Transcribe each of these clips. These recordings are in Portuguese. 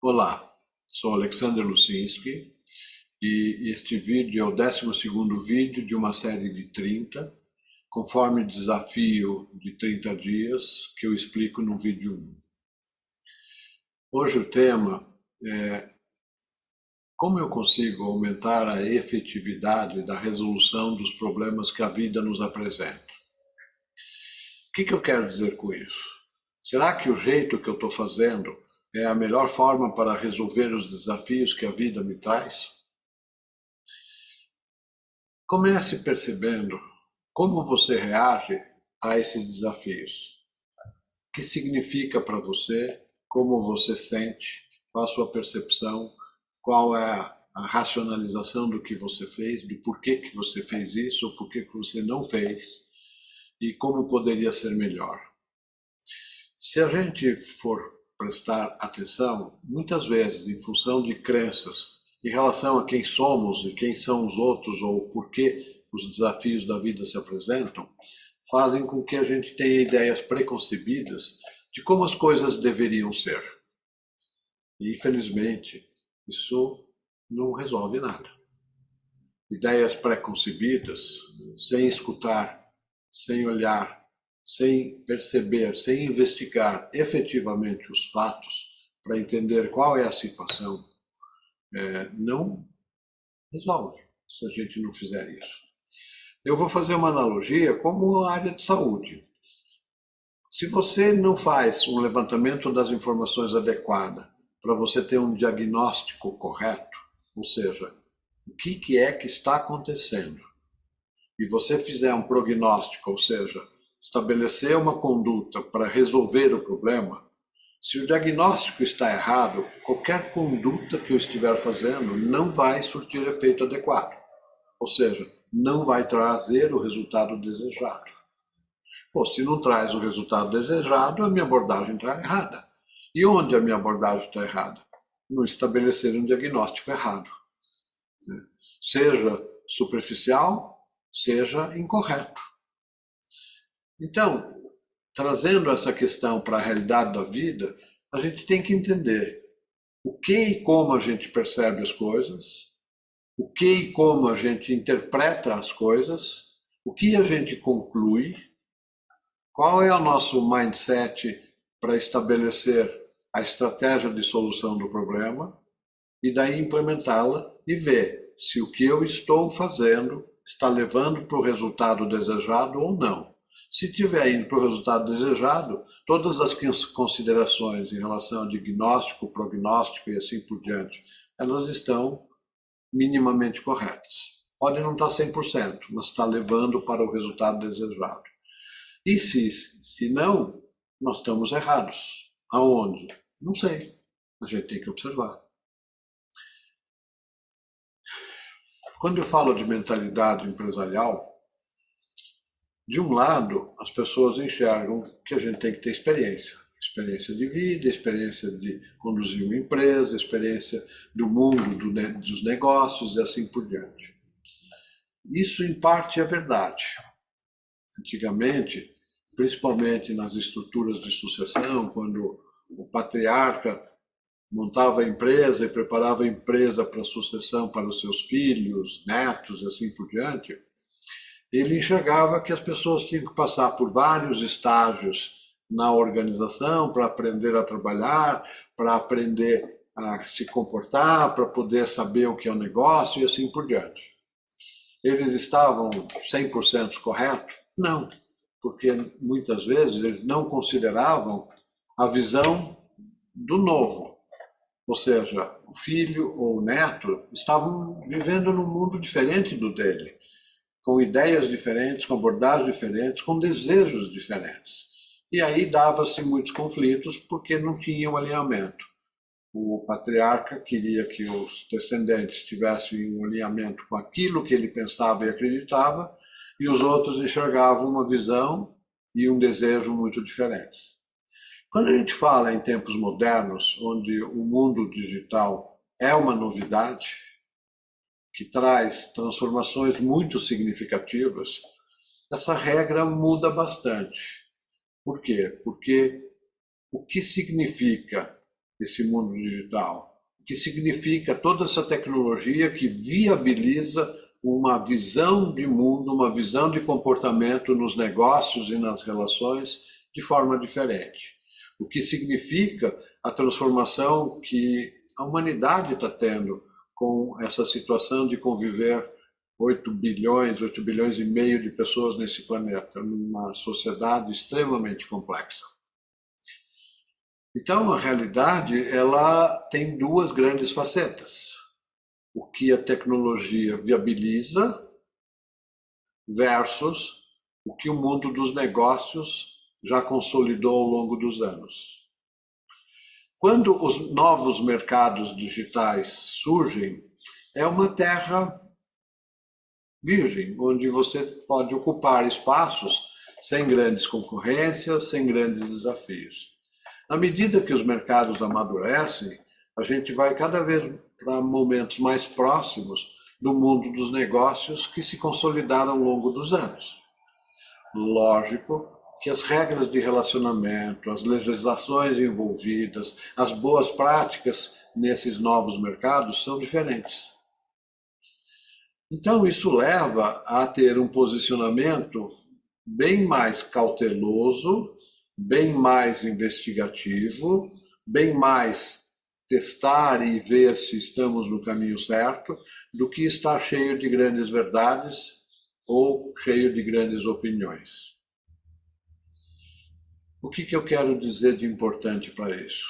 Olá, sou Alexander Lusinski e este vídeo é o 12º vídeo de uma série de 30, conforme desafio de 30 dias que eu explico no vídeo 1. Hoje o tema é como eu consigo aumentar a efetividade da resolução dos problemas que a vida nos apresenta. O que eu quero dizer com isso? Será que o jeito que eu estou fazendo é a melhor forma para resolver os desafios que a vida me traz? Comece percebendo como você reage a esses desafios. O que significa para você, como você sente, qual a sua percepção, qual é a racionalização do que você fez, do porquê que você fez isso, ou porquê que você não fez, e como poderia ser melhor. Se a gente for prestar atenção, muitas vezes, em função de crenças, em relação a quem somos e quem são os outros, ou por que os desafios da vida se apresentam, fazem com que a gente tenha ideias preconcebidas de como as coisas deveriam ser. E, infelizmente, isso não resolve nada. Ideias preconcebidas, sem escutar, sem olhar, sem perceber, sem investigar efetivamente os fatos para entender qual é a situação, não resolve se a gente não fizer isso. Eu vou fazer uma analogia como a área de saúde. Se você não faz um levantamento das informações adequada para você ter um diagnóstico correto, ou seja, o que é que está acontecendo, e você fizer um prognóstico, ou seja, estabelecer uma conduta para resolver o problema, se o diagnóstico está errado, qualquer conduta que eu estiver fazendo não vai surtir efeito adequado. Ou seja, não vai trazer o resultado desejado. Pô, se não traz o resultado desejado, a minha abordagem está errada. E onde a minha abordagem está errada? No estabelecer um diagnóstico errado. Seja superficial, seja incorreto. Então, trazendo essa questão para a realidade da vida, a gente tem que entender o que e como a gente percebe as coisas, o que e como a gente interpreta as coisas, o que a gente conclui, qual é o nosso mindset para estabelecer a estratégia de solução do problema e daí implementá-la e ver se o que eu estou fazendo está levando para o resultado desejado ou não. Se estiver indo para o resultado desejado, todas as considerações em relação ao diagnóstico, prognóstico e assim por diante, elas estão minimamente corretas. Pode não estar 100%, mas está levando para o resultado desejado. E se não, nós estamos errados. Aonde? Não sei. A gente tem que observar. Quando eu falo de mentalidade empresarial, de um lado, as pessoas enxergam que a gente tem que ter experiência. Experiência de vida, experiência de conduzir uma empresa, experiência do mundo dos negócios e assim por diante. Isso, em parte, é verdade. Antigamente, principalmente nas estruturas de sucessão, quando o patriarca montava a empresa e preparava a empresa para a sucessão para os seus filhos, netos e assim por diante, ele enxergava que as pessoas tinham que passar por vários estágios na organização para aprender a trabalhar, para aprender a se comportar, para poder saber o que é o negócio e assim por diante. Eles estavam 100% corretos? Não, porque muitas vezes eles não consideravam a visão do novo. Ou seja, o filho ou o neto estavam vivendo num mundo diferente do dele, com ideias diferentes, com abordagens diferentes, com desejos diferentes. E aí dava-se muitos conflitos porque não tinha um alinhamento. O patriarca queria que os descendentes tivessem um alinhamento com aquilo que ele pensava e acreditava, e os outros enxergavam uma visão e um desejo muito diferentes. Quando a gente fala em tempos modernos, onde o mundo digital é uma novidade, que traz transformações muito significativas, essa regra muda bastante. Por quê? Porque o que significa esse mundo digital, o que significa toda essa tecnologia que viabiliza uma visão de mundo, uma visão de comportamento nos negócios e nas relações de forma diferente. O que significa a transformação que a humanidade está tendo com essa situação de conviver 8 bilhões e meio de pessoas nesse planeta, numa sociedade extremamente complexa. Então, a realidade, ela tem duas grandes facetas. O que a tecnologia viabiliza versus o que o mundo dos negócios já consolidou ao longo dos anos. Quando os novos mercados digitais surgem, é uma terra virgem, onde você pode ocupar espaços sem grandes concorrências, sem grandes desafios. À medida que os mercados amadurecem, a gente vai cada vez para momentos mais próximos do mundo dos negócios que se consolidaram ao longo dos anos. Lógico que as regras de relacionamento, as legislações envolvidas, as boas práticas nesses novos mercados são diferentes. Então, isso leva a ter um posicionamento bem mais cauteloso, bem mais investigativo, bem mais testar e ver se estamos no caminho certo, do que estar cheio de grandes verdades ou cheio de grandes opiniões. O que eu quero dizer de importante para isso?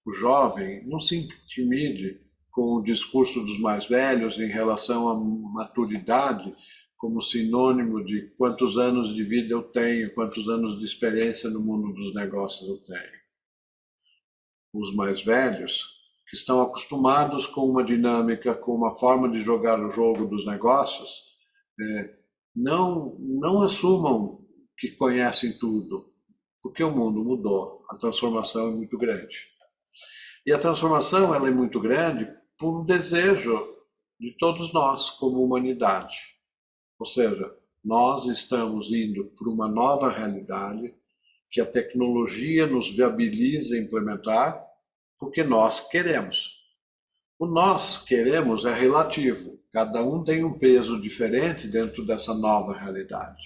O jovem não se intimide com o discurso dos mais velhos em relação à maturidade como sinônimo de quantos anos de vida eu tenho, quantos anos de experiência no mundo dos negócios eu tenho. Os mais velhos, que estão acostumados com uma dinâmica, com uma forma de jogar o jogo dos negócios, não assumam que conhecem tudo, porque o mundo mudou, a transformação é muito grande. E a transformação ela é muito grande por um desejo de todos nós como humanidade. Ou seja, nós estamos indo para uma nova realidade que a tecnologia nos viabiliza implementar porque nós queremos. O nós queremos é relativo, cada um tem um peso diferente dentro dessa nova realidade.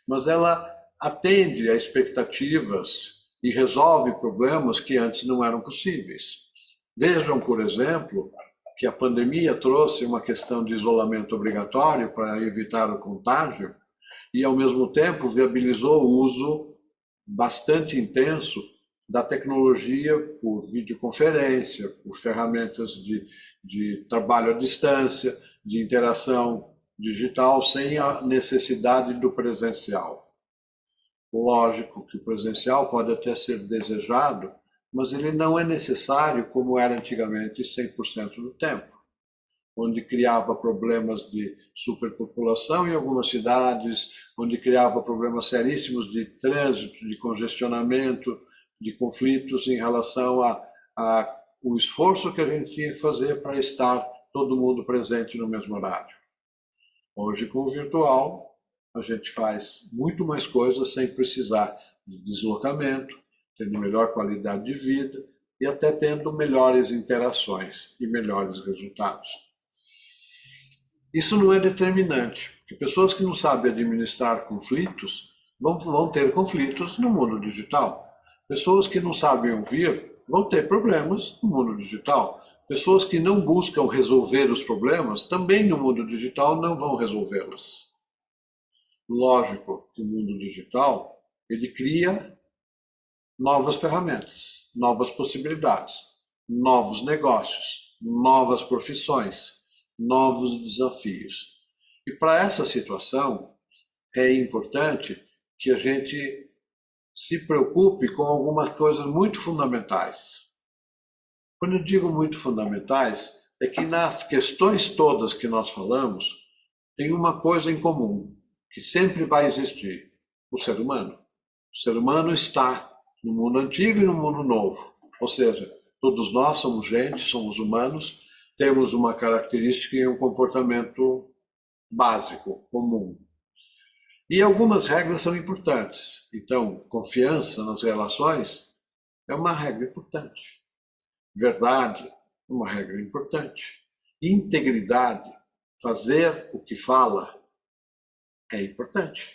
Mas ela atende a expectativas e resolve problemas que antes não eram possíveis. Vejam, por exemplo, que a pandemia trouxe uma questão de isolamento obrigatório para evitar o contágio e, ao mesmo tempo, viabilizou o uso bastante intenso da tecnologia por videoconferência, por ferramentas de trabalho à distância, de interação digital, sem a necessidade do presencial. Lógico que o presencial pode até ser desejado, mas ele não é necessário como era antigamente 100% do tempo, onde criava problemas de superpopulação em algumas cidades, onde criava problemas seríssimos de trânsito, de congestionamento, de conflitos em relação ao esforço que a gente tinha que fazer para estar todo mundo presente no mesmo horário. Hoje, com o virtual, a gente faz muito mais coisas sem precisar de deslocamento, tendo melhor qualidade de vida e até tendo melhores interações e melhores resultados. Isso não é determinante, porque pessoas que não sabem administrar conflitos vão ter conflitos no mundo digital. Pessoas que não sabem ouvir vão ter problemas no mundo digital. Pessoas que não buscam resolver os problemas também no mundo digital não vão resolvê-los. Lógico que o mundo digital ele cria novas ferramentas, novas possibilidades, novos negócios, novas profissões, novos desafios. E para essa situação é importante que a gente se preocupe com algumas coisas muito fundamentais. Quando eu digo muito fundamentais, é que nas questões todas que nós falamos, tem uma coisa em comum, que sempre vai existir: o ser humano. O ser humano está no mundo antigo e no mundo novo. Ou seja, todos nós somos gente, somos humanos, temos uma característica e um comportamento básico, comum. E algumas regras são importantes. Então, confiança nas relações é uma regra importante. Verdade é uma regra importante. Integridade, fazer o que fala, é importante.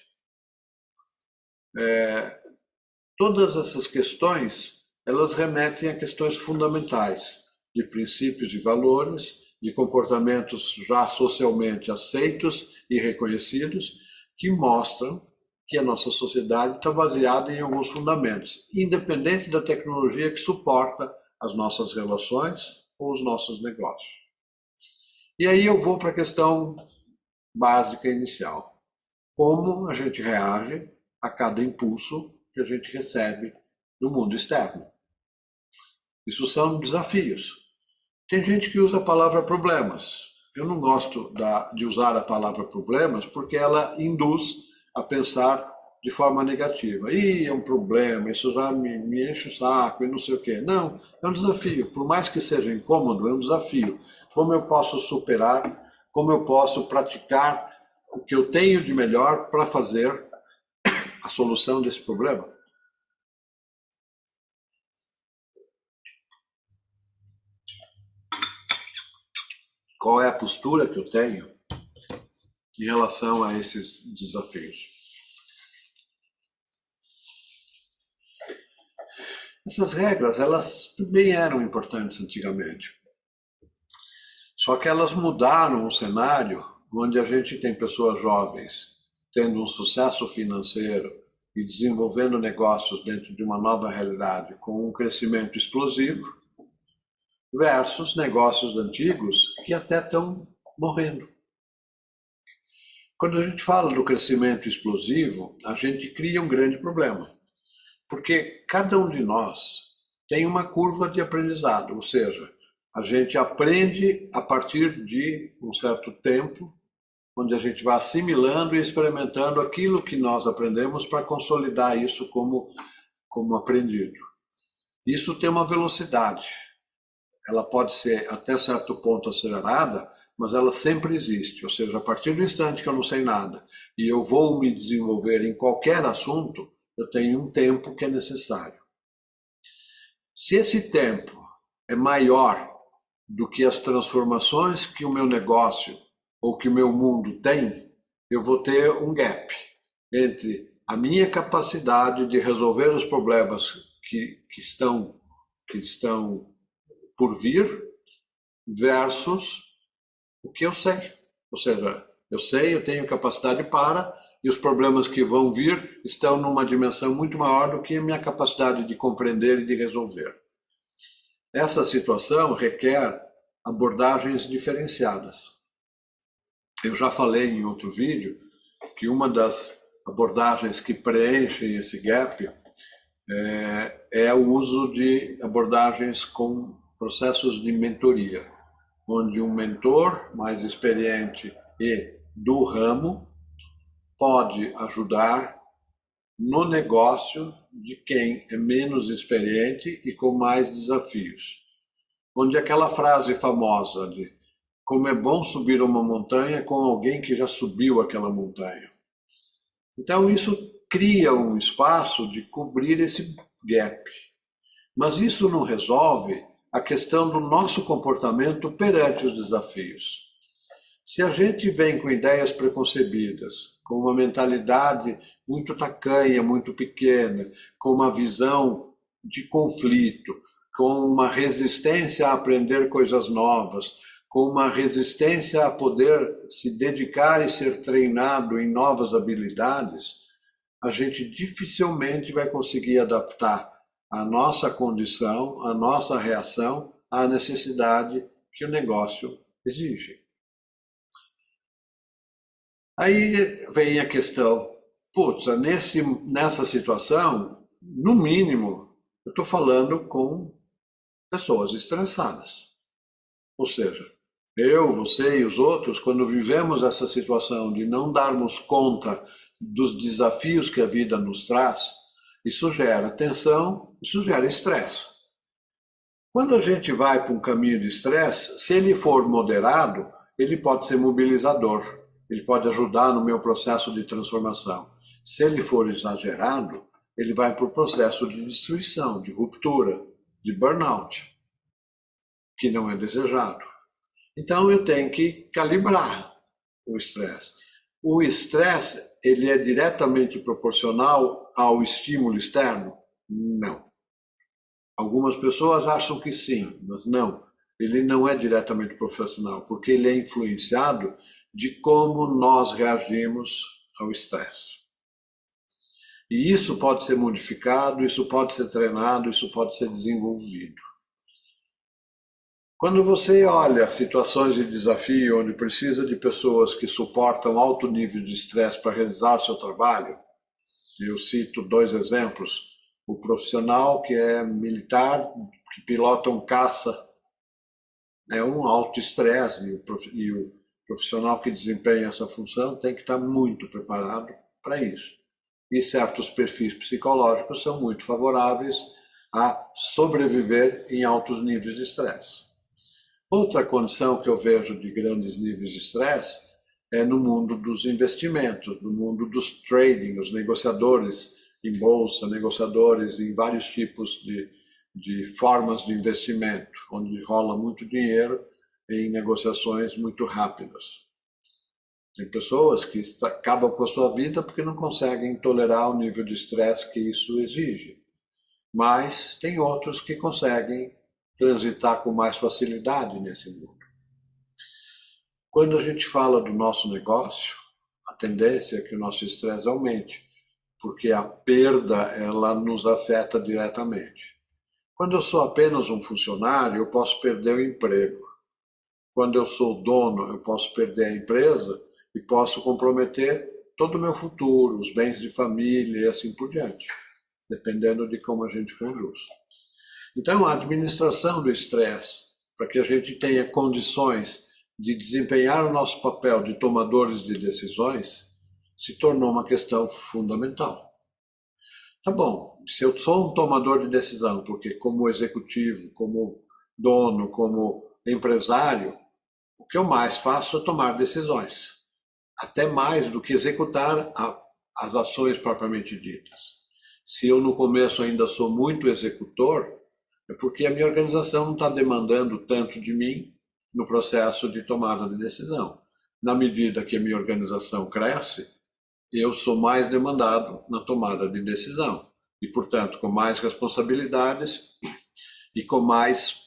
Todas essas questões, elas remetem a questões fundamentais, de princípios e valores, de comportamentos já socialmente aceitos e reconhecidos, que mostram que a nossa sociedade está baseada em alguns fundamentos, independente da tecnologia que suporta as nossas relações ou os nossos negócios. E aí eu vou para a questão básica inicial. Como a gente reage a cada impulso que a gente recebe do mundo externo? Isso são desafios. Tem gente que usa a palavra problemas. Eu não gosto de usar a palavra problemas porque ela induz a pensar de forma negativa. Ih, é um problema, isso já me enche o saco e não sei o quê. Não, é um desafio. Por mais que seja incômodo, é um desafio. Como eu posso superar, como eu posso praticar o que eu tenho de melhor para fazer a solução desse problema? Qual é a postura que eu tenho em relação a esses desafios? Essas regras, elas também eram importantes antigamente. Só que elas mudaram o cenário onde a gente tem pessoas jovens tendo um sucesso financeiro e desenvolvendo negócios dentro de uma nova realidade com um crescimento explosivo, versus negócios antigos que até estão morrendo. Quando a gente fala do crescimento explosivo, a gente cria um grande problema, porque cada um de nós tem uma curva de aprendizado, ou seja, a gente aprende a partir de um certo tempo, onde a gente vai assimilando e experimentando aquilo que nós aprendemos para consolidar isso como aprendido. Isso tem uma velocidade. Ela pode ser até certo ponto acelerada, mas ela sempre existe. Ou seja, a partir do instante que eu não sei nada e eu vou me desenvolver em qualquer assunto, eu tenho um tempo que é necessário. Se esse tempo é maior do que as transformações que o meu negócio ou que o meu mundo tem, eu vou ter um gap entre a minha capacidade de resolver os problemas que estão por vir versus o que eu sei. Ou seja, eu sei, eu tenho capacidade para, e os problemas que vão vir estão numa dimensão muito maior do que a minha capacidade de compreender e de resolver. Essa situação requer abordagens diferenciadas. Eu já falei em outro vídeo que uma das abordagens que preenchem esse gap é o uso de abordagens com processos de mentoria, onde um mentor mais experiente e do ramo pode ajudar no negócio de quem é menos experiente e com mais desafios. Onde aquela frase famosa de como é bom subir uma montanha com alguém que já subiu aquela montanha. Então isso cria um espaço de cobrir esse gap. Mas isso não resolve a questão do nosso comportamento perante os desafios. Se a gente vem com ideias preconcebidas, com uma mentalidade muito tacanha, muito pequena, com uma visão de conflito, com uma resistência a aprender coisas novas, com uma resistência a poder se dedicar e ser treinado em novas habilidades, a gente dificilmente vai conseguir adaptar a nossa condição, a nossa reação à necessidade que o negócio exige. Aí vem a questão, putz, nessa situação, no mínimo, eu estou falando com pessoas estressadas. Ou seja, eu, você e os outros, quando vivemos essa situação de não darmos conta dos desafios que a vida nos traz, isso gera tensão, isso gera estresse. Quando a gente vai para um caminho de estresse, se ele for moderado, ele pode ser mobilizador, ele pode ajudar no meu processo de transformação. Se ele for exagerado, ele vai para o processo de destruição, de ruptura, de burnout. que não é desejado. Então eu tenho que calibrar o estresse. O estresse, ele é diretamente proporcional ao estímulo externo? Não. Algumas pessoas acham que sim, mas não. Ele não é diretamente proporcional, porque ele é influenciado de como nós reagimos ao estresse. E isso pode ser modificado, isso pode ser treinado, isso pode ser desenvolvido. Quando você olha situações de desafio onde precisa de pessoas que suportam alto nível de estresse para realizar seu trabalho, eu cito dois exemplos. O profissional que é militar, que pilota um caça, é um alto estresse, e o profissional que desempenha essa função tem que estar muito preparado para isso. E certos perfis psicológicos são muito favoráveis a sobreviver em altos níveis de estresse. Outra condição que eu vejo de grandes níveis de estresse é no mundo dos investimentos, no mundo dos trading, os negociadores em bolsa, negociadores em vários tipos de formas de investimento, onde rola muito dinheiro em negociações muito rápidas. Tem pessoas que acabam com a sua vida porque não conseguem tolerar o nível de estresse que isso exige. Mas tem outros que conseguem transitar com mais facilidade nesse mundo. Quando a gente fala do nosso negócio, a tendência é que o nosso estresse aumente, porque a perda ela nos afeta diretamente. Quando eu sou apenas um funcionário, eu posso perder o emprego. Quando eu sou dono, eu posso perder a empresa e posso comprometer todo o meu futuro, os bens de família e assim por diante, dependendo de como a gente conduz. Então, a administração do estresse, para que a gente tenha condições de desempenhar o nosso papel de tomadores de decisões, se tornou uma questão fundamental. Tá bom, se eu sou um tomador de decisão, porque como executivo, como dono, como empresário, o que eu mais faço é tomar decisões, até mais do que executar as ações propriamente ditas. Se eu no começo ainda sou muito executor, é porque a minha organização não está demandando tanto de mim no processo de tomada de decisão. Na medida que a minha organização cresce, eu sou mais demandado na tomada de decisão. E, portanto, com mais responsabilidades e com mais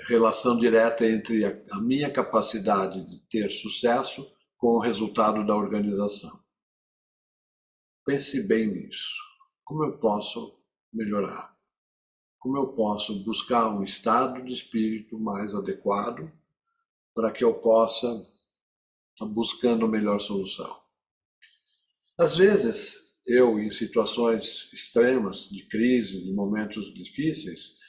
relação direta entre a minha capacidade de ter sucesso com o resultado da organização. Pense bem nisso. Como eu posso melhorar? Como eu posso buscar um estado de espírito mais adequado para que eu possa estar buscando a melhor solução? Às vezes, eu, em situações extremas, de crise, de momentos difíceis,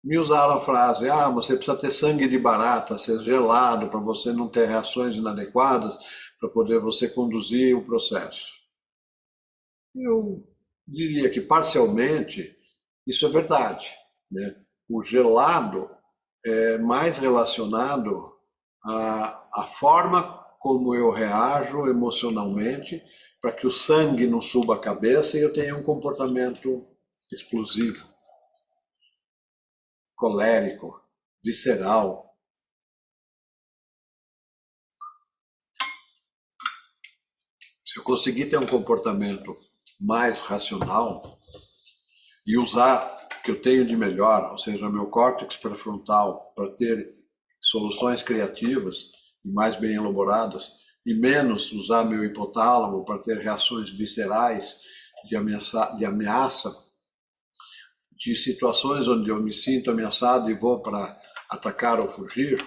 me usaram a frase, você precisa ter sangue de barata, ser gelado, para você não ter reações inadequadas, para poder você conduzir o processo. Eu diria que, parcialmente, isso é verdade, né? O gelado é mais relacionado à forma como eu reajo emocionalmente para que o sangue não suba a cabeça e eu tenha um comportamento explosivo, colérico, visceral. Se eu conseguir ter um comportamento mais racional e usar o que eu tenho de melhor, ou seja, meu córtex pré-frontal, para ter soluções criativas e mais bem elaboradas, e menos usar meu hipotálamo para ter reações viscerais de ameaça, de situações onde eu me sinto ameaçado e vou para atacar ou fugir,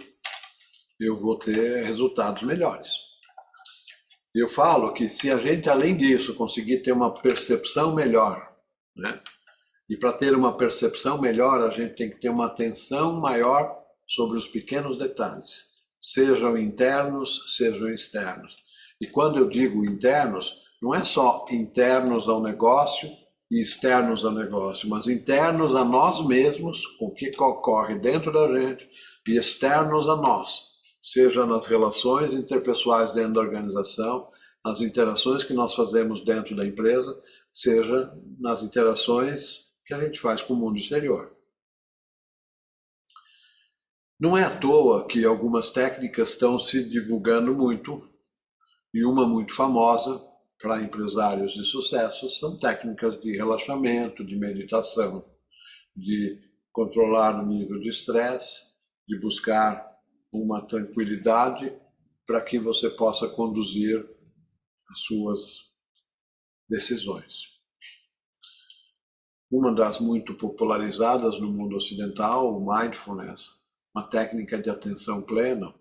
eu vou ter resultados melhores. Eu falo que se a gente, além disso, conseguir ter uma percepção melhor, né? E para ter uma percepção melhor, a gente tem que ter uma atenção maior sobre os pequenos detalhes, sejam internos, sejam externos. E quando eu digo internos, não é só internos ao negócio e externos ao negócio, mas internos a nós mesmos, com o que ocorre dentro da gente, e externos a nós, seja nas relações interpessoais dentro da organização, nas interações que nós fazemos dentro da empresa, seja nas interações que a gente faz com o mundo exterior. Não é à toa que algumas técnicas estão se divulgando muito, e uma muito famosa para empresários de sucesso são técnicas de relaxamento, de meditação, de controlar o nível de estresse, de buscar uma tranquilidade para que você possa conduzir as suas decisões. Uma das muito popularizadas no mundo ocidental, o mindfulness, uma técnica de atenção plena,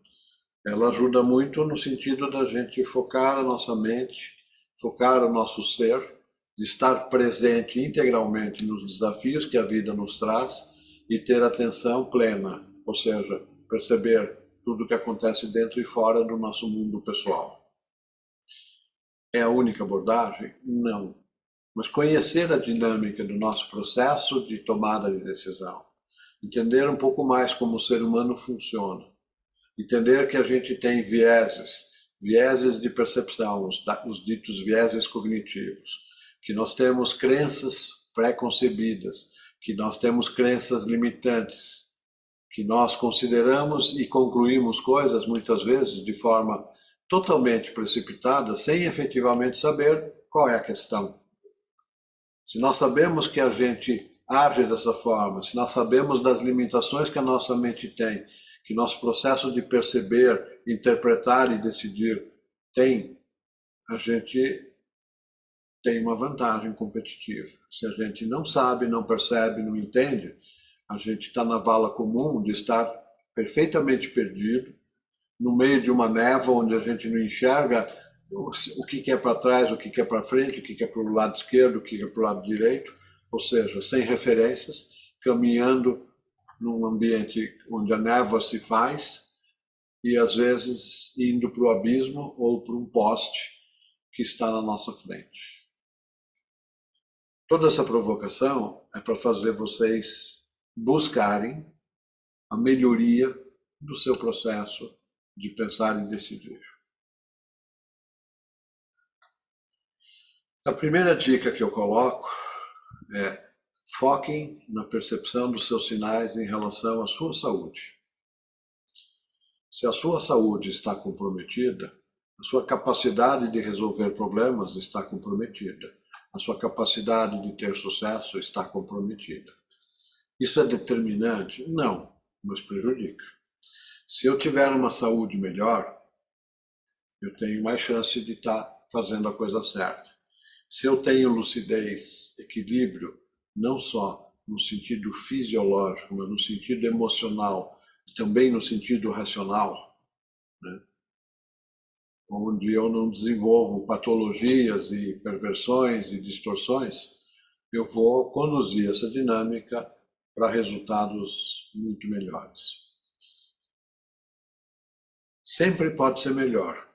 ela ajuda muito no sentido da gente focar a nossa mente, focar o nosso ser, de estar presente integralmente nos desafios que a vida nos traz e ter atenção plena, ou seja, perceber tudo o que acontece dentro e fora do nosso mundo pessoal. É a única abordagem? Não. Mas conhecer a dinâmica do nosso processo de tomada de decisão, entender um pouco mais como o ser humano funciona, entender que a gente tem vieses de percepção, os ditos vieses cognitivos, que nós temos crenças pré-concebidas, que nós temos crenças limitantes, que nós consideramos e concluímos coisas muitas vezes de forma totalmente precipitada, sem efetivamente saber qual é a questão. Se nós sabemos que a gente age dessa forma, se nós sabemos das limitações que a nossa mente tem, que nosso processo de perceber, interpretar e decidir tem, a gente tem uma vantagem competitiva. Se a gente não sabe, não percebe, não entende, a gente está na vala comum de estar perfeitamente perdido, no meio de uma névoa onde a gente não enxerga o que é para trás, o que é para frente, o que é para o lado esquerdo, o que é para o lado direito, ou seja, sem referências, caminhando num ambiente onde a névoa se faz e às vezes indo para o abismo ou para um poste que está na nossa frente. Toda essa provocação é para fazer vocês buscarem a melhoria do seu processo de pensar e decidir. A primeira dica que eu coloco é: foquem na percepção dos seus sinais em relação à sua saúde. Se a sua saúde está comprometida, a sua capacidade de resolver problemas está comprometida. A sua capacidade de ter sucesso está comprometida. Isso é determinante? Não, mas prejudica. Se eu tiver uma saúde melhor, eu tenho mais chance de estar fazendo a coisa certa. Se eu tenho lucidez, equilíbrio, não só no sentido fisiológico, mas no sentido emocional, também no sentido racional, né? Onde eu não desenvolvo patologias e perversões e distorções, eu vou conduzir essa dinâmica para resultados muito melhores. Sempre pode ser melhor.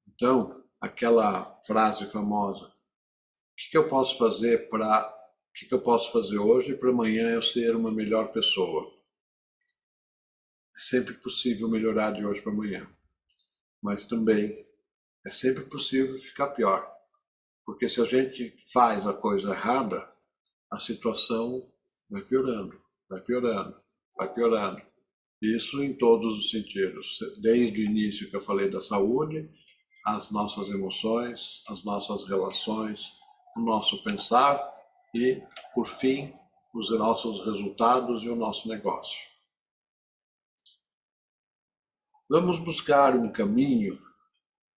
Então, aquela frase famosa: o que eu posso fazer o que eu posso fazer hoje para amanhã eu ser uma melhor pessoa? É sempre possível melhorar de hoje para amanhã, mas também é sempre possível ficar pior, porque se a gente faz a coisa errada, a situação vai piorando, vai piorando, vai piorando. Isso em todos os sentidos, desde o início que eu falei da saúde, as nossas emoções, as nossas relações, o nosso pensar e, por fim, os nossos resultados e o nosso negócio. Vamos buscar um caminho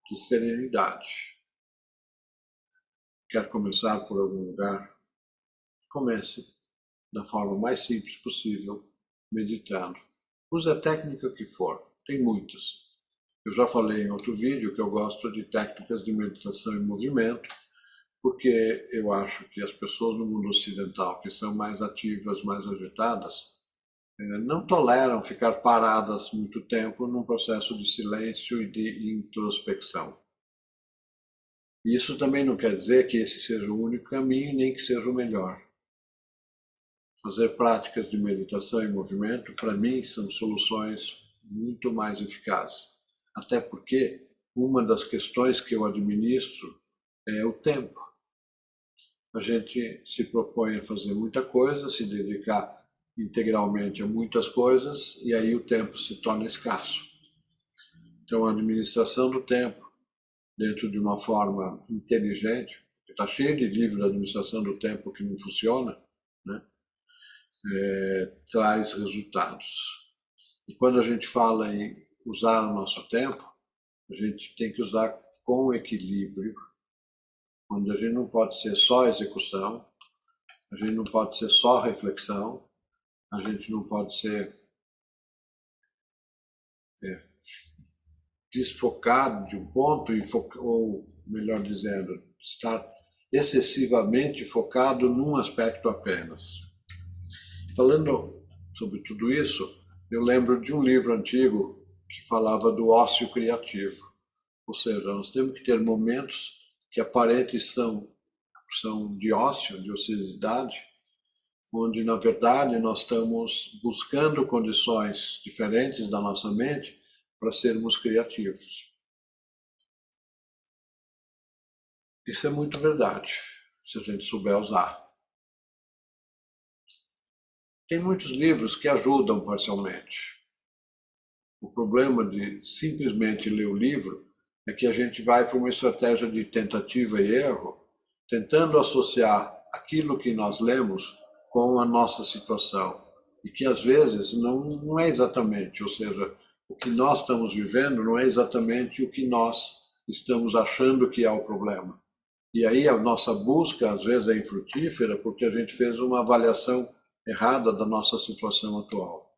de serenidade. Quer começar por algum lugar? Comece da forma mais simples possível, meditando. Use a técnica que for, tem muitas. Eu já falei em outro vídeo que eu gosto de técnicas de meditação em movimento, porque eu acho que as pessoas no mundo ocidental que são mais ativas, mais agitadas, não toleram ficar paradas muito tempo num processo de silêncio e de introspecção. Isso também não quer dizer que esse seja o único caminho, nem que seja o melhor. Fazer práticas de meditação em movimento, para mim, são soluções muito mais eficazes. Até porque uma das questões que eu administro é o tempo. A gente se propõe a fazer muita coisa, se dedicar integralmente a muitas coisas e aí o tempo se torna escasso. Então, a administração do tempo, dentro de uma forma inteligente, está cheio de livros de administração do tempo que não funciona, né? Traz resultados. E quando a gente fala em usar o nosso tempo, a gente tem que usar com equilíbrio, onde a gente não pode ser só execução, a gente não pode ser só reflexão, a gente não pode ser desfocado de um ponto, ou melhor dizendo, estar excessivamente focado num aspecto apenas. Falando sobre tudo isso, eu lembro de um livro antigo que falava do ócio criativo. Ou seja, nós temos que ter momentos que aparentes são de ócio, de ociosidade, onde, na verdade, nós estamos buscando condições diferentes da nossa mente para sermos criativos. Isso é muito verdade, se a gente souber usar. Tem muitos livros que ajudam parcialmente. O problema de simplesmente ler o livro é que a gente vai para uma estratégia de tentativa e erro, tentando associar aquilo que nós lemos com a nossa situação. E que às vezes não é exatamente, ou seja, o que nós estamos vivendo não é exatamente o que nós estamos achando que é o problema. E aí a nossa busca às vezes é infrutífera porque a gente fez uma avaliação errada da nossa situação atual.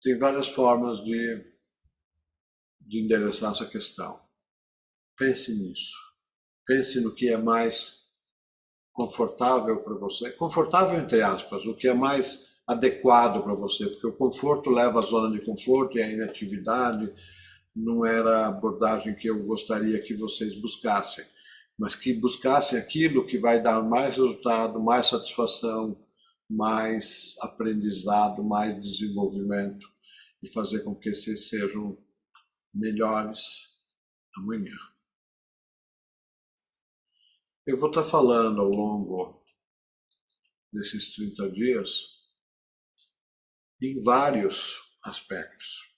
Tem várias formas de endereçar essa questão. Pense nisso. Pense no que é mais confortável para você. Confortável entre aspas, o que é mais adequado para você, porque o conforto leva à zona de conforto e à inatividade. Não era a abordagem que eu gostaria que vocês buscassem, mas que buscassem aquilo que vai dar mais resultado, mais satisfação, mais aprendizado, mais desenvolvimento e fazer com que vocês sejam melhores amanhã. Eu vou estar falando ao longo desses 30 dias em vários aspectos.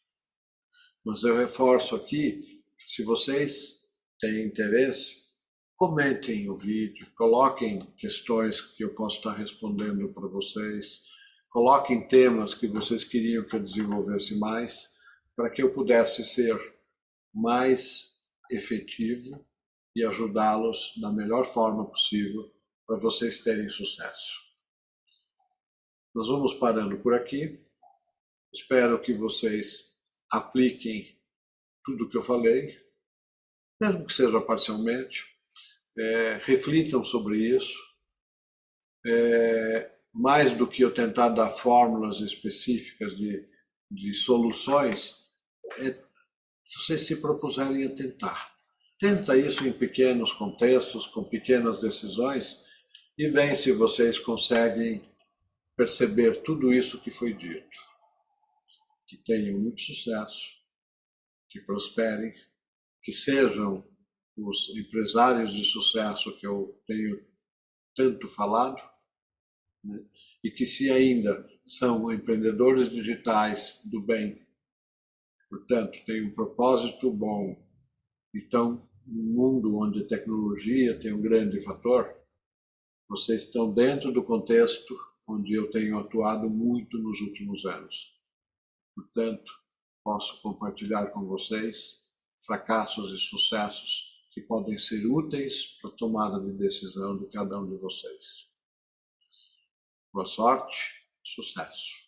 Mas eu reforço aqui, se vocês têm interesse, comentem o vídeo, coloquem questões que eu posso estar respondendo para vocês, coloquem temas que vocês queriam que eu desenvolvesse mais, para que eu pudesse ser mais efetivo e ajudá-los da melhor forma possível para vocês terem sucesso. Nós vamos parando por aqui. Espero que vocês apliquem tudo o que eu falei, mesmo que seja parcialmente. Reflitam sobre isso. Mais do que eu tentar dar fórmulas específicas de soluções, vocês se propuserem a tentar. Tenta isso em pequenos contextos, com pequenas decisões, e vê se vocês conseguem perceber tudo isso que foi dito. Que tenham muito sucesso, que prosperem, que sejam os empresários de sucesso que eu tenho tanto falado, né? E que se ainda são empreendedores digitais do bem, portanto, têm um propósito bom, então, num mundo onde a tecnologia tem um grande fator, vocês estão dentro do contexto onde eu tenho atuado muito nos últimos anos. Portanto, posso compartilhar com vocês fracassos e sucessos que podem ser úteis para a tomada de decisão de cada um de vocês. Boa sorte, sucesso!